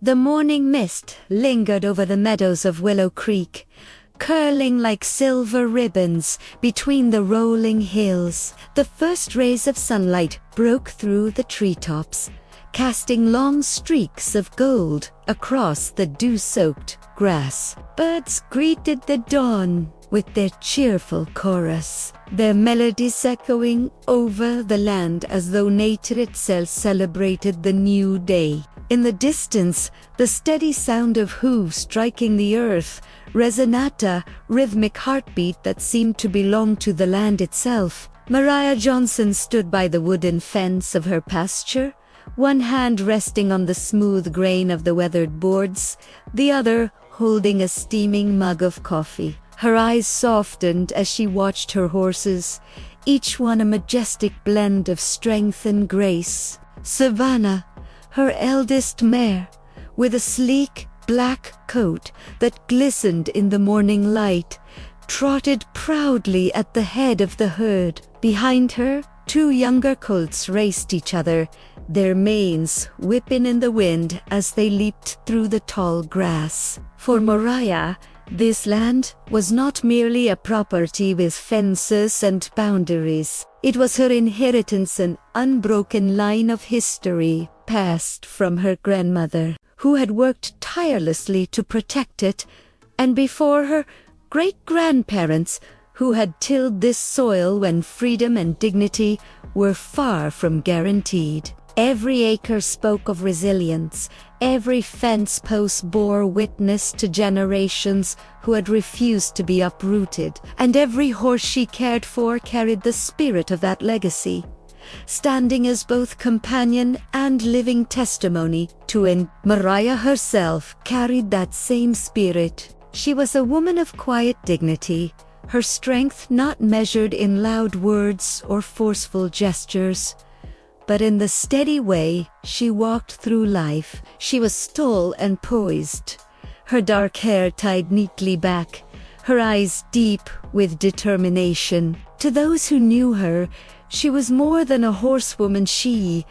The morning mist lingered over the meadows of Willow Creek, curling like silver ribbons between the rolling hills. The first rays of sunlight broke through the treetops, casting long streaks of gold across the dew-soaked grass. Birds greeted the dawn with their cheerful chorus, their melodies echoing over the land as though nature itself celebrated the new day. In the distance, the steady sound of hooves striking the earth resonated a rhythmic heartbeat that seemed to belong to the land itself. Mariah Johnson stood by the wooden fence of her pasture, one hand resting on the smooth grain of the weathered boards, the other holding a steaming mug of coffee. Her eyes softened as she watched her horses, each one a majestic blend of strength and grace. Savannah, her eldest mare, with a sleek black coat that glistened in the morning light, trotted proudly at the head of the herd. Behind her, two younger colts raced each other, their manes whipping in the wind as they leaped through the tall grass. For Mariah, this land was not merely a property with fences and boundaries. It was her inheritance, an unbroken line of history passed from her grandmother, who had worked tirelessly to protect it, and before her, great-grandparents who had tilled this soil when freedom and dignity were far from guaranteed. Every acre spoke of resilience, every fence post bore witness to generations who had refused to be uprooted, and every horse she cared for carried the spirit of that legacy, standing as both companion and living testimony to it. Mariah herself carried that same spirit. She was a woman of quiet dignity, her strength not measured in loud words or forceful gestures, but in the steady way she walked through life. She was tall and poised, her dark hair tied neatly back, her eyes deep with determination. To those who knew her, she was more than a horsewoman. She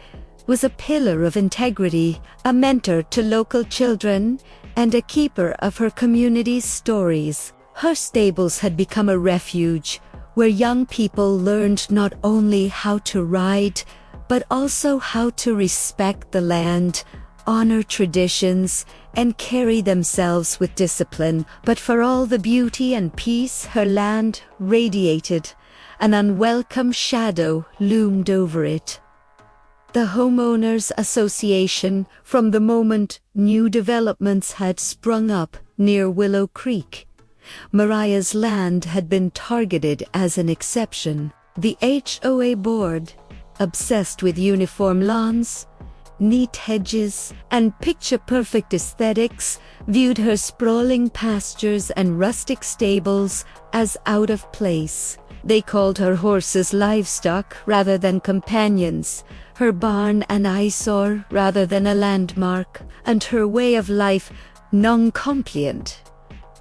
was a pillar of integrity, a mentor to local children, and a keeper of her community's stories. Her stables had become a refuge where young people learned not only how to ride, but also how to respect the land, honor traditions, and carry themselves with discipline. But for all the beauty and peace her land radiated, an unwelcome shadow loomed over it. The Homeowners Association, from the moment new developments had sprung up near Willow Creek, Mariah's land had been targeted as an exception. The HOA board, obsessed with uniform lawns, neat hedges, and picture-perfect aesthetics, viewed her sprawling pastures and rustic stables as out of place. They called her horses livestock rather than companions, her barn an eyesore rather than a landmark, and her way of life non-compliant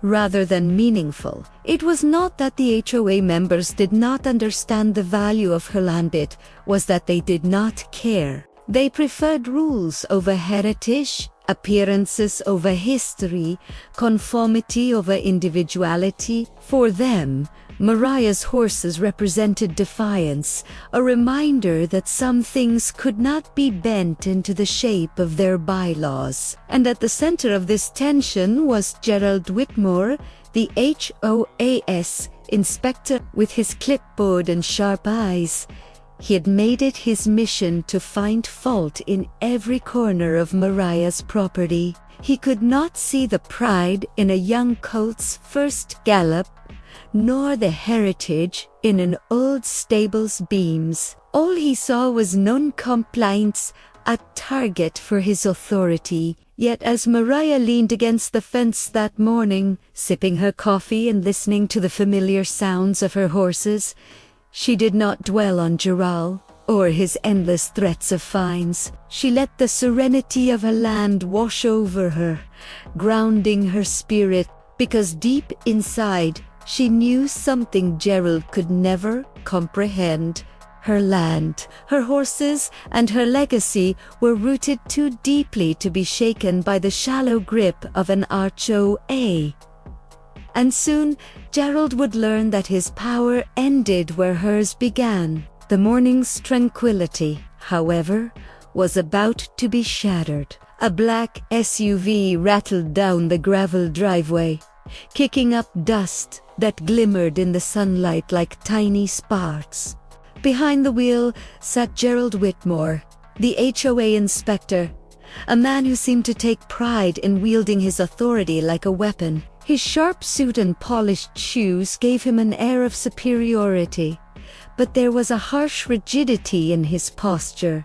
rather than meaningful. It was not that the HOA members did not understand the value of her land, it was that they did not care. They preferred rules over heritage, appearances over history, conformity over individuality. For them, Mariah's horses represented defiance, a reminder that some things could not be bent into the shape of their bylaws. And at the center of this tension was Gerald Whitmore, the HOAS inspector. With his clipboard and sharp eyes, he had made it his mission to find fault in every corner of Mariah's property. He could not see the pride in a young colt's first gallop, nor the heritage in an old stable's beams. All he saw was non-compliance, a target for his authority. Yet as Mariah leaned against the fence that morning, sipping her coffee and listening to the familiar sounds of her horses, she did not dwell on Gerald or his endless threats of fines. She let the serenity of her land wash over her, grounding her spirit, because deep inside she knew something Gerald could never comprehend. Her land, her horses, and her legacy were rooted too deeply to be shaken by the shallow grip of an HOA. And soon, Gerald would learn that his power ended where hers began. The morning's tranquility, however, was about to be shattered. A black SUV rattled down the gravel driveway, kicking up dust that glimmered in the sunlight like tiny sparks. Behind the wheel sat Gerald Whitmore, the HOA inspector, a man who seemed to take pride in wielding his authority like a weapon. His sharp suit and polished shoes gave him an air of superiority, but there was a harsh rigidity in his posture,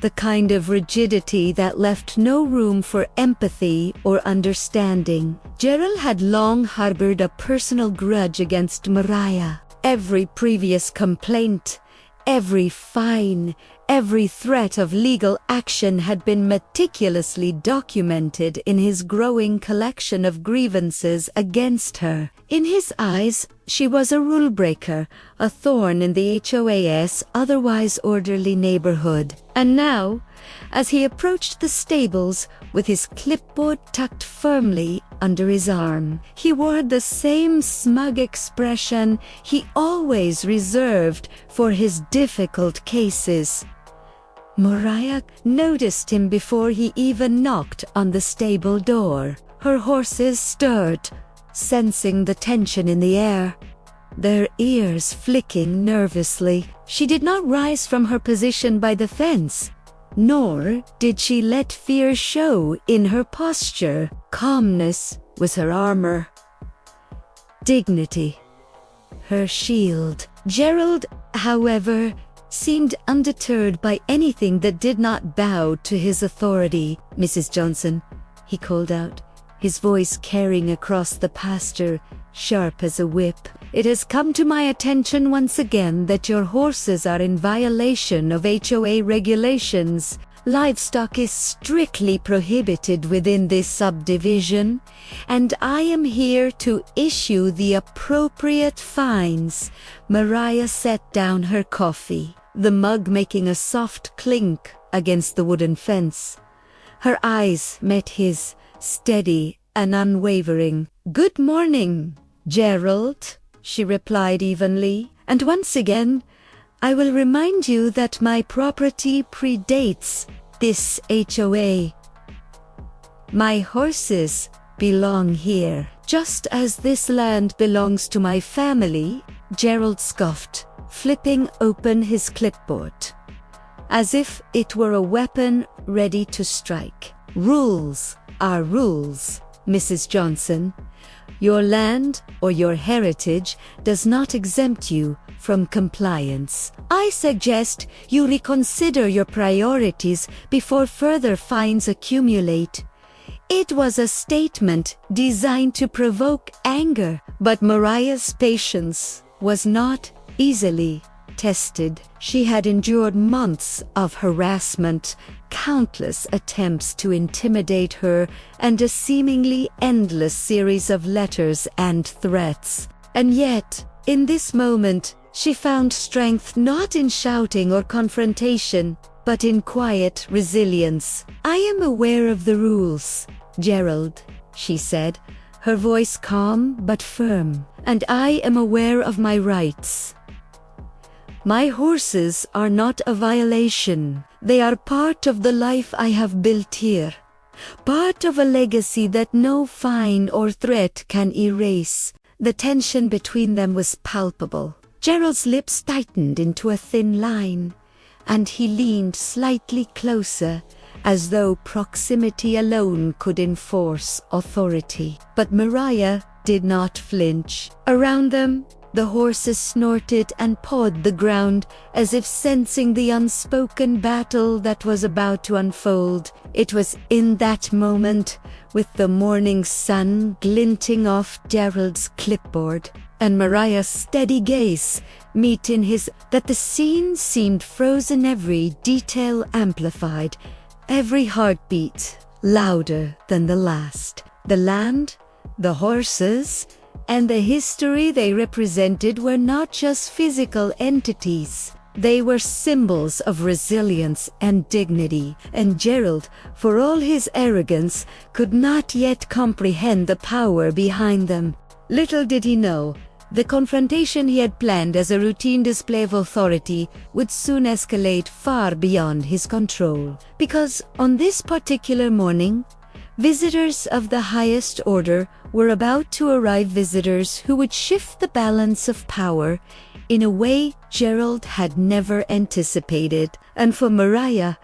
the kind of rigidity that left no room for empathy or understanding. Gerald had long harbored a personal grudge against Mariah. Every previous complaint, every fine, every threat of legal action had been meticulously documented in his growing collection of grievances against her. In his eyes, she was a rule breaker, a thorn in the HOA's otherwise orderly neighborhood. And now, as he approached the stables with his clipboard tucked firmly under his arm, he wore the same smug expression he always reserved for his difficult cases. Mariah noticed him before he even knocked on the stable door. Her horses stirred, sensing the tension in the air, their ears flicking nervously. She did not rise from her position by the fence, nor did she let fear show in her posture. Calmness was her armor, dignity her shield. Gerald, however, seemed undeterred by anything that did not bow to his authority. "Mrs. Johnson," he called out, his voice carrying across the pasture, sharp as a whip, "it has come to my attention once again that your horses are in violation of HOA regulations. Livestock is strictly prohibited within this subdivision, and I am here to issue the appropriate fines." Mariah set down her coffee, the mug making a soft clink against the wooden fence. Her eyes met his, steady and unwavering. "Good morning, Gerald," she replied evenly, "and once again, I will remind you that my property predates this HOA. My horses belong here, just as this land belongs to my family," Gerald scoffed, flipping open his clipboard, as if it were a weapon ready to strike. "Rules are rules, Mrs. Johnson. Your land or your heritage does not exempt you from compliance. I suggest you reconsider your priorities before further fines accumulate." It was a statement designed to provoke anger, but Mariah's patience was not easily tested. She had endured months of harassment, countless attempts to intimidate her, and a seemingly endless series of letters and threats. And yet, in this moment, she found strength not in shouting or confrontation, but in quiet resilience. "I am aware of the rules, Gerald," she said, her voice calm but firm, "and I am aware of my rights. My horses are not a violation. They are part of the life I have built here, part of a legacy that no fine or threat can erase." The tension between them was palpable. Gerald's lips tightened into a thin line, and he leaned slightly closer, as though proximity alone could enforce authority. But Mariah did not flinch. Around them, the horses snorted and pawed the ground, as if sensing the unspoken battle that was about to unfold. It was in that moment, with the morning sun glinting off Gerald's clipboard and Mariah's steady gaze meet in his, that the scene seemed frozen, every detail amplified, every heartbeat louder than the last. The land, the horses, and the history they represented were not just physical entities. They were symbols of resilience and dignity, and Gerald, for all his arrogance, could not yet comprehend the power behind them. Little did he know, the confrontation he had planned as a routine display of authority would soon escalate far beyond his control. Because on this particular morning, visitors of the highest order were about to arrive, visitors who would shift the balance of power in a way Gerald had never anticipated. And for Mariah,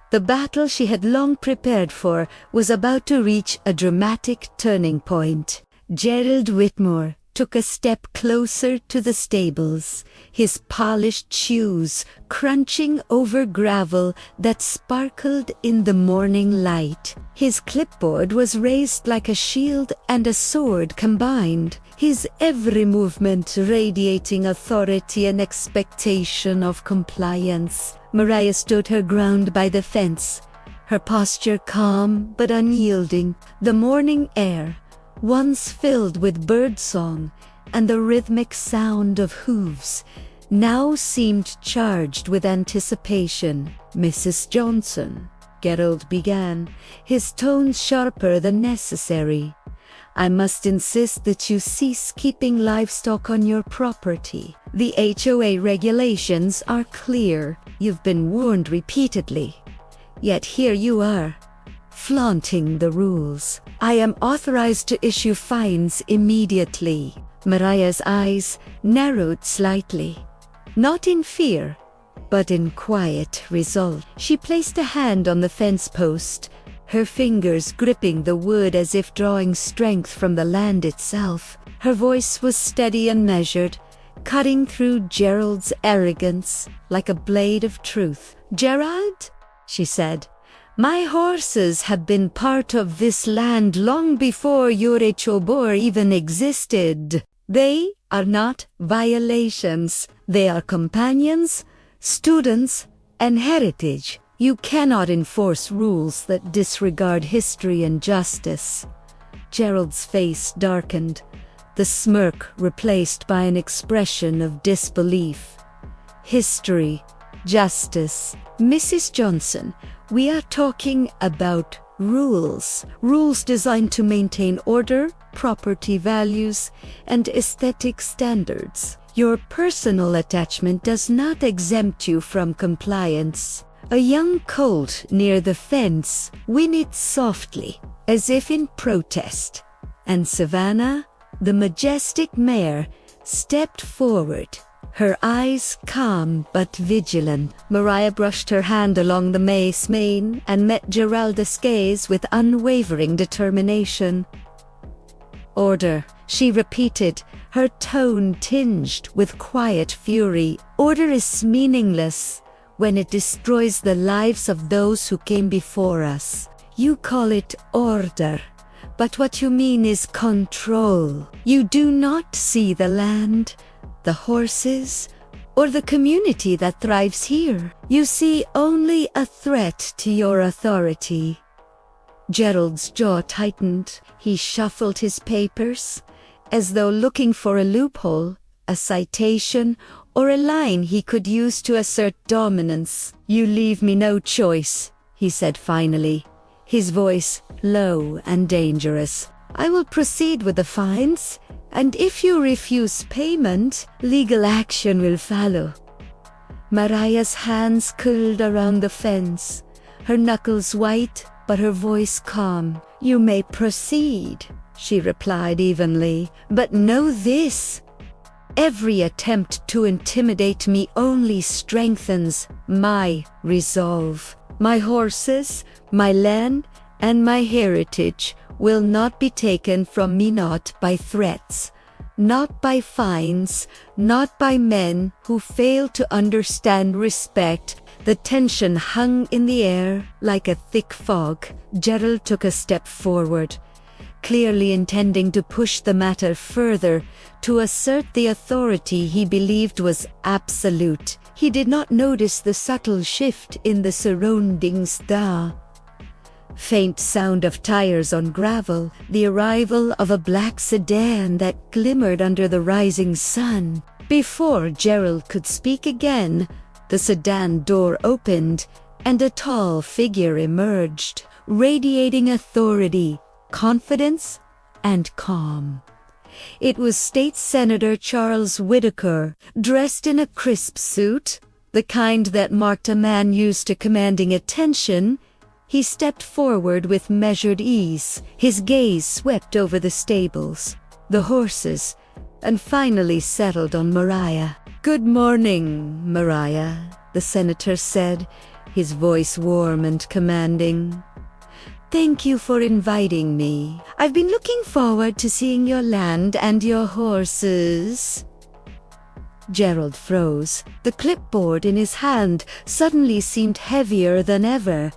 the battle she had long prepared for was about to reach a dramatic turning point. Gerald Whitmore took a step closer to the stables, his polished shoes crunching over gravel that sparkled in the morning light. His clipboard was raised like a shield and a sword combined, his every movement radiating authority and expectation of compliance. Mariah stood her ground by the fence, her posture calm but unyielding. The morning air, once filled with birdsong and the rhythmic sound of hooves, now seemed charged with anticipation. "Mrs. Johnson," Gerald began, his tones sharper than necessary, "I must insist that you cease keeping livestock on your property. The HOA regulations are clear. You've been warned repeatedly. Yet here you are, flaunting the rules. I am authorized to issue fines immediately." Mariah's eyes narrowed slightly, not in fear, but in quiet resolve. She placed a hand on the fence post, her fingers gripping the wood as if drawing strength from the land itself. Her voice was steady and measured, cutting through Gerald's arrogance like a blade of truth. "Gerald," she said, "my horses have been part of this land long before your HOA even existed. They are not violations. They are companions, students, and heritage. You cannot enforce rules that disregard history and justice." Gerald's face darkened, the smirk replaced by an expression of disbelief. "History, justice. Mrs. Johnson, we are talking about rules. Rules designed to maintain order, property values, and aesthetic standards. Your personal attachment does not exempt you from compliance." A young colt near the fence whinnied softly, as if in protest, and Savannah, the majestic mare, stepped forward, her eyes calm but vigilant. Mariah brushed her hand along the mare's mane and met Gerald's gaze with unwavering determination. "Order," she repeated, her tone tinged with quiet fury. "Order is meaningless when it destroys the lives of those who came before us. You call it order, but what you mean is control. You do not see the land, the horses, or the community that thrives here. You see only a threat to your authority." Gerald's jaw tightened. He shuffled his papers, as though looking for a loophole, a citation, or a line he could use to assert dominance. "You leave me no choice," he said finally, his voice low and dangerous. "I will proceed with the fines, and if you refuse payment, legal action will follow." Mariah's hands curled around the fence, her knuckles white but her voice calm. "You may proceed," she replied evenly, "but know this: every attempt to intimidate me only strengthens my resolve. My horses, my land, and my heritage will not be taken from me, not by threats, not by fines, not by men who fail to understand respect." The tension hung in the air like a thick fog. Gerald took a step forward, clearly intending to push the matter further, to assert the authority he believed was absolute. He did not notice the subtle shift in the surroundings. The faint sound of tires on gravel, the arrival of a black sedan that glimmered under the rising sun. Before Gerald could speak again, The sedan door opened, and a tall figure emerged, radiating authority, confidence, and calm. It was State Senator Charles Whitaker, dressed in a crisp suit, the kind that marked a man used to commanding attention. He stepped forward with measured ease, his gaze swept over the stables, the horses, and finally settled on Mariah. "Good morning, Mariah," the senator said, his voice warm and commanding. "Thank you for inviting me. I've been looking forward to seeing your land and your horses." Gerald froze. The clipboard in his hand suddenly seemed heavier than ever,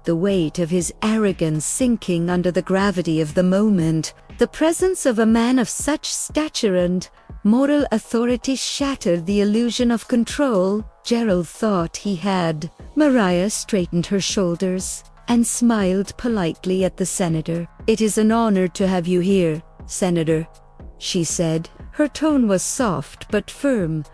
the weight of his arrogance sinking under the gravity of the moment. The presence of a man of such stature and moral authority shattered the illusion of control Gerald thought he had. Mariah straightened her shoulders and smiled politely at the senator. "It is an honor to have you here, Senator," she said. Her tone was soft but firm,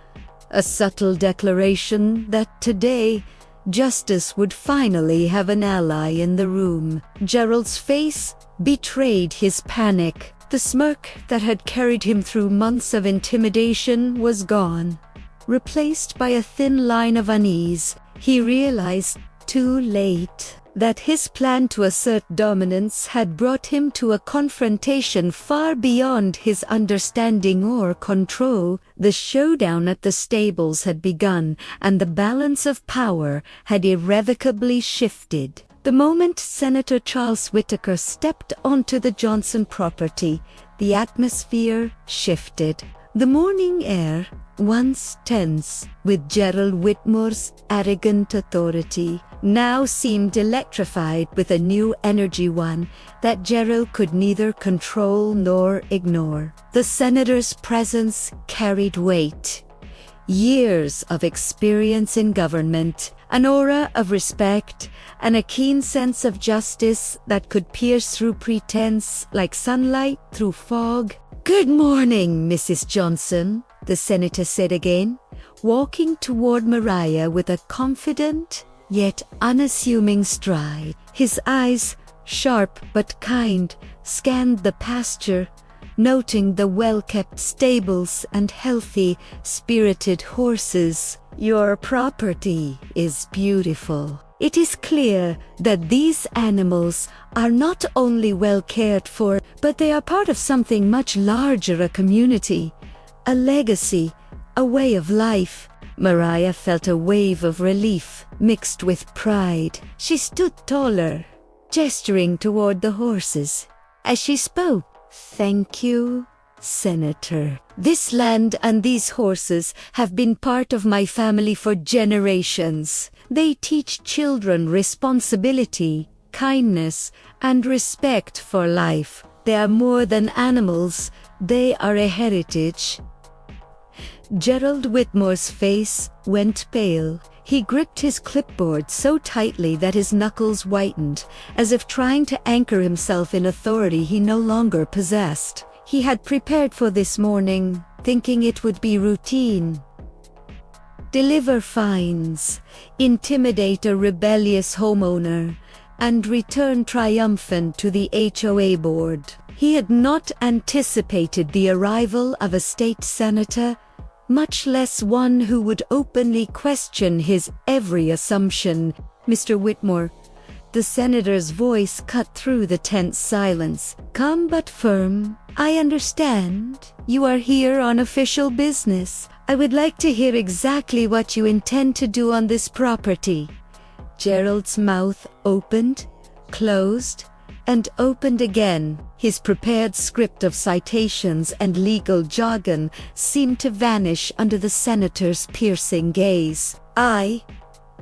a subtle declaration that today justice would finally have an ally in the room. Gerald's face betrayed his panic. The smirk that had carried him through months of intimidation was gone, replaced by a thin line of unease. He realized, too late, that his plan to assert dominance had brought him to a confrontation far beyond his understanding or control. The showdown at the stables had begun, and the balance of power had irrevocably shifted. The moment Senator Charles Whitaker stepped onto the Johnson property, the atmosphere shifted. The morning air, once tense with Gerald Whitmore's arrogant authority, now seemed electrified with a new energy, one that Gerald could neither control nor ignore. The senator's presence carried weight. Years of experience in government, an aura of respect, and a keen sense of justice that could pierce through pretense like sunlight through fog. "Good morning, Mrs. Johnson," the senator said again, walking toward Mariah with a confident yet unassuming stride. His eyes, sharp but kind, scanned the pasture, noting the well-kept stables and healthy, spirited horses. "Your property is beautiful. It is clear that these animals are not only well cared for, but they are part of something much larger, a community, a legacy, a way of life." Mariah felt a wave of relief mixed with pride. She stood taller, gesturing toward the horses. As she spoke, "Thank you, Senator. This land and these horses have been part of my family for generations. They teach children responsibility, kindness, and respect for life. They are more than animals, they are a heritage." Gerald Whitmore's face went pale. He gripped his clipboard so tightly that his knuckles whitened, as if trying to anchor himself in authority he no longer possessed. He had prepared for this morning, thinking it would be routine. Deliver fines, intimidate a rebellious homeowner, and return triumphant to the HOA board. He had not anticipated the arrival of a state senator, much less one who would openly question his every assumption. "Mr. Whitmore," the senator's voice cut through the tense silence, calm but firm, "I understand. You are here on official business. I would like to hear exactly what you intend to do on this property." Gerald's mouth opened, closed, and opened again. His prepared script of citations and legal jargon seemed to vanish under the senator's piercing gaze. I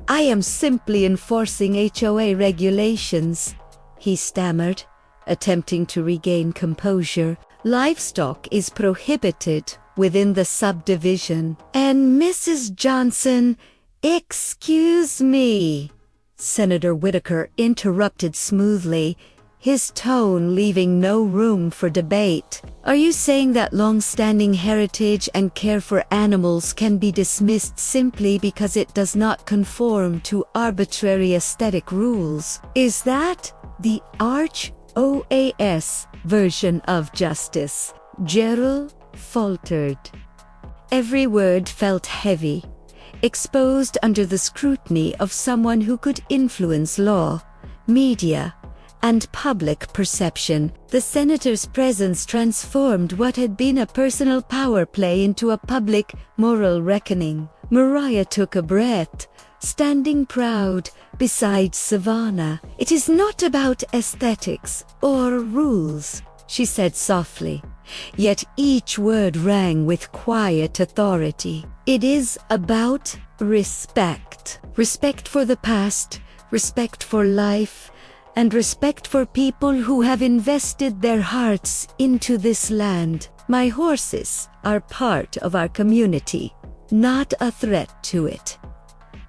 am simply enforcing HOA regulations," he stammered, attempting to regain composure. "Livestock is prohibited within the subdivision." "And Mrs. Johnson, excuse me," Senator Whitaker interrupted smoothly, his tone leaving no room for debate. "Are you saying that long-standing heritage and care for animals can be dismissed simply because it does not conform to arbitrary aesthetic rules? Is that the HOAS version of justice?" Gerald faltered. Every word felt heavy, exposed under the scrutiny of someone who could influence law, media, and public perception. The senator's presence transformed what had been a personal power play into a public moral reckoning. Mariah took a breath, standing proud beside Savannah. "It is not about aesthetics or rules," she said softly, yet each word rang with quiet authority. "It is about respect. Respect for the past, respect for life, and respect for people who have invested their hearts into this land. My horses are part of our community, not a threat to it."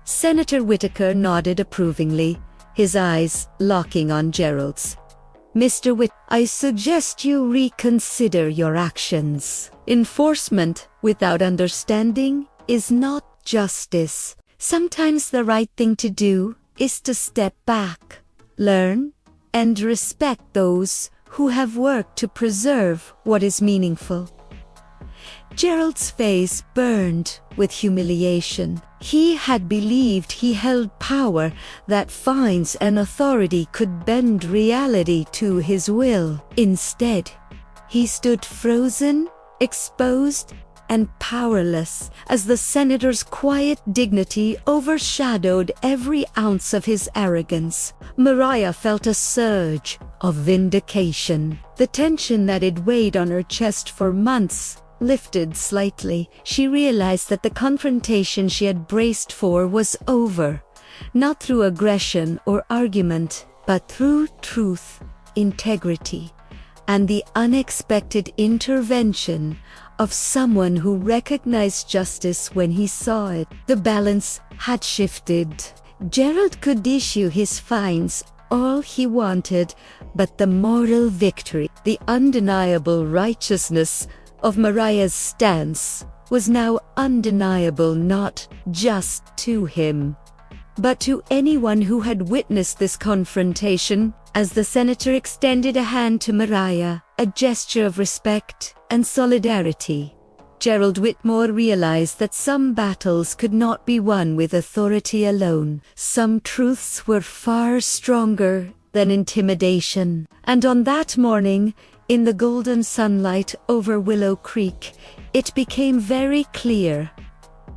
Senator Whitaker nodded approvingly, his eyes locking on Gerald's. "Mr. I suggest you reconsider your actions. Enforcement without understanding is not justice. Sometimes the right thing to do is to step back, learn, and respect those who have worked to preserve what is meaningful." Gerald's face burned with humiliation. He had believed he held power, that fines and authority could bend reality to his will. Instead, he stood frozen, exposed, and powerless, as the senator's quiet dignity overshadowed every ounce of his arrogance. Mariah felt a surge of vindication. The tension that had weighed on her chest for months lifted slightly. She realized that the confrontation she had braced for was over, not through aggression or argument, but through truth, integrity, and the unexpected intervention of someone who recognized justice when he saw it. The balance had shifted. Gerald could issue his fines all he wanted, but the moral victory, the undeniable righteousness of Mariah's stance, was now undeniable not just to him, but to anyone who had witnessed this confrontation. As the senator extended a hand to Mariah, a gesture of respect and solidarity, Gerald Whitmore realized that some battles could not be won with authority alone. Some truths were far stronger than intimidation. And on that morning, in the golden sunlight over Willow Creek, it became very clear.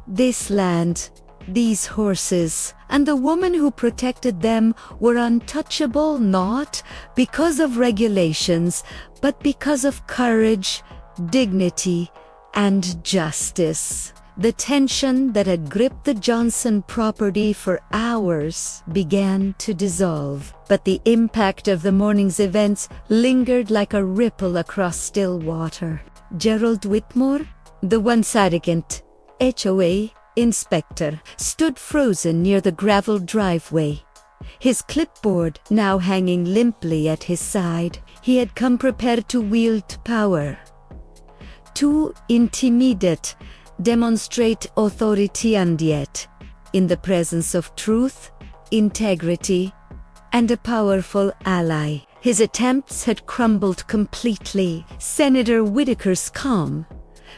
This land, these horses, and the woman who protected them were untouchable, not because of regulations, but because of courage, dignity, and justice. The tension that had gripped the Johnson property for hours began to dissolve, but the impact of the morning's events lingered like a ripple across still water. Gerald Whitmore, the once arrogant HOA inspector, stood frozen near the gravel driveway, his clipboard now hanging limply at his side. He had come prepared to wield power, to intimidate, demonstrate authority, and yet, in the presence of truth, integrity, and a powerful ally, his attempts had crumbled completely. Senator Whitaker's calm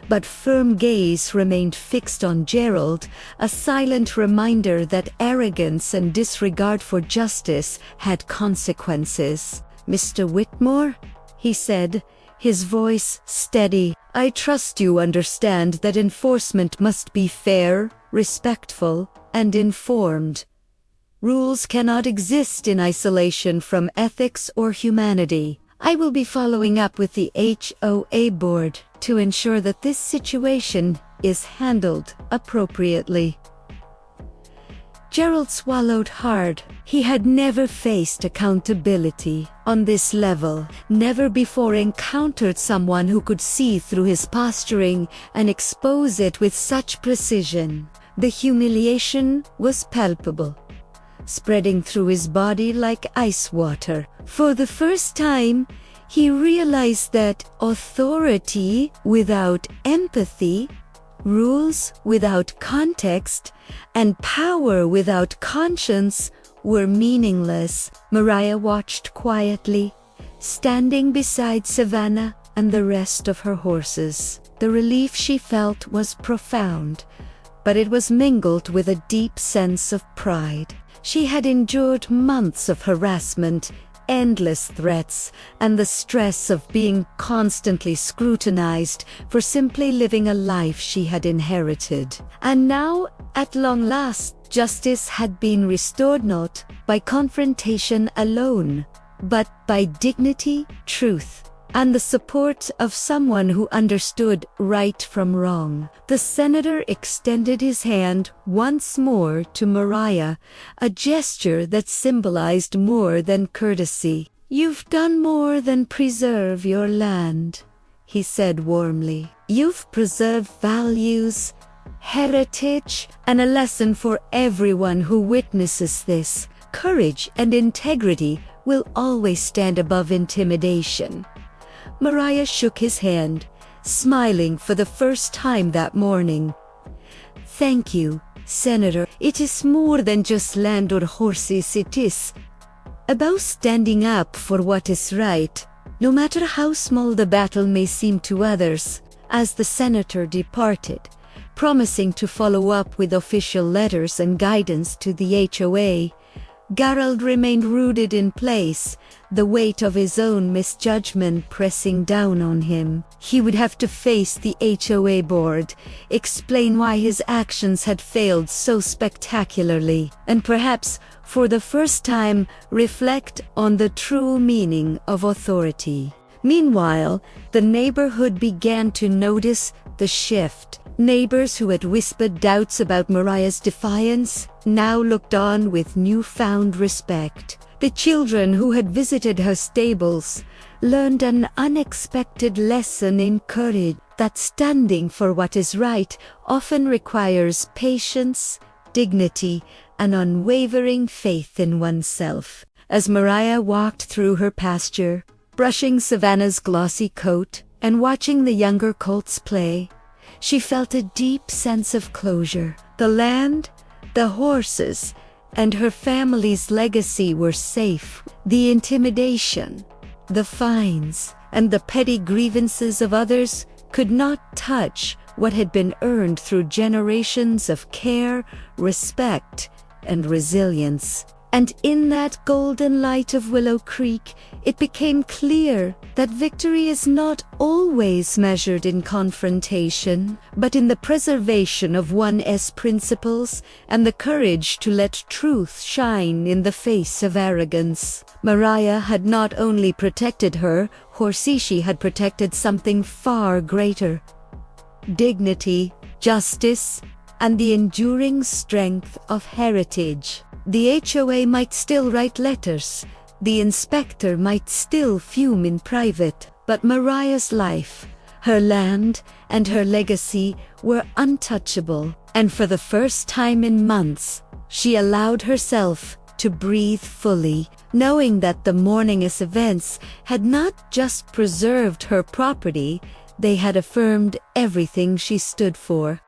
but firm gaze remained fixed on Gerald, a silent reminder that arrogance and disregard for justice had consequences. "Mr. Whitmore," he said, his voice steady, "I trust you understand that enforcement must be fair, respectful, and informed. Rules cannot exist in isolation from ethics or humanity. I will be following up with the HOA board to ensure that this situation is handled appropriately." Gerald swallowed hard. He had never faced accountability on this level, never before encountered someone who could see through his posturing and expose it with such precision. The humiliation was palpable, spreading through his body like ice water. For the first time, he realized that authority without empathy, rules without context, and power without conscience were meaningless. Mariah watched quietly, standing beside Savannah and the rest of her horses. The relief she felt was profound, but it was mingled with a deep sense of pride. She had endured months of harassment, endless threats, and the stress of being constantly scrutinized for simply living a life she had inherited. And now, at long last, justice had been restored not by confrontation alone, but by dignity, truth, and the support of someone who understood right from wrong. The senator extended his hand once more to Mariah, a gesture that symbolized more than courtesy. "You've done more than preserve your land," he said warmly. "You've preserved values, heritage, and a lesson for everyone who witnesses this. Courage and integrity will always stand above intimidation." Mariah shook his hand, smiling for the first time that morning. "Thank you, Senator. It is more than just land or horses. It is about standing up for what is right, no matter how small the battle may seem to others." As the senator departed, promising to follow up with official letters and guidance to the HOA, Gerald remained rooted in place, the weight of his own misjudgment pressing down on him. He would have to face the HOA board, explain why his actions had failed so spectacularly, and perhaps, for the first time, reflect on the true meaning of authority. Meanwhile, the neighborhood began to notice the shift. Neighbors who had whispered doubts about Mariah's defiance now looked on with newfound respect. The children who had visited her stables learned an unexpected lesson in courage, that standing for what is right often requires patience, dignity, and unwavering faith in oneself. As Mariah walked through her pasture, brushing Savannah's glossy coat and watching the younger colts play, she felt a deep sense of closure. The land, the horses, and her family's legacy were safe. The intimidation, the fines, and the petty grievances of others could not touch what had been earned through generations of care, respect, and resilience. And in that golden light of Willow Creek, it became clear that victory is not always measured in confrontation, but in the preservation of one's principles and the courage to let truth shine in the face of arrogance. Mariah had not only protected her horse, she had protected something far greater: dignity, justice, and the enduring strength of heritage. The HOA might still write letters, the inspector might still fume in private, but Mariah's life, her land, and her legacy were untouchable. And for the first time in months, she allowed herself to breathe fully, knowing that the morning's events had not just preserved her property, they had affirmed everything she stood for.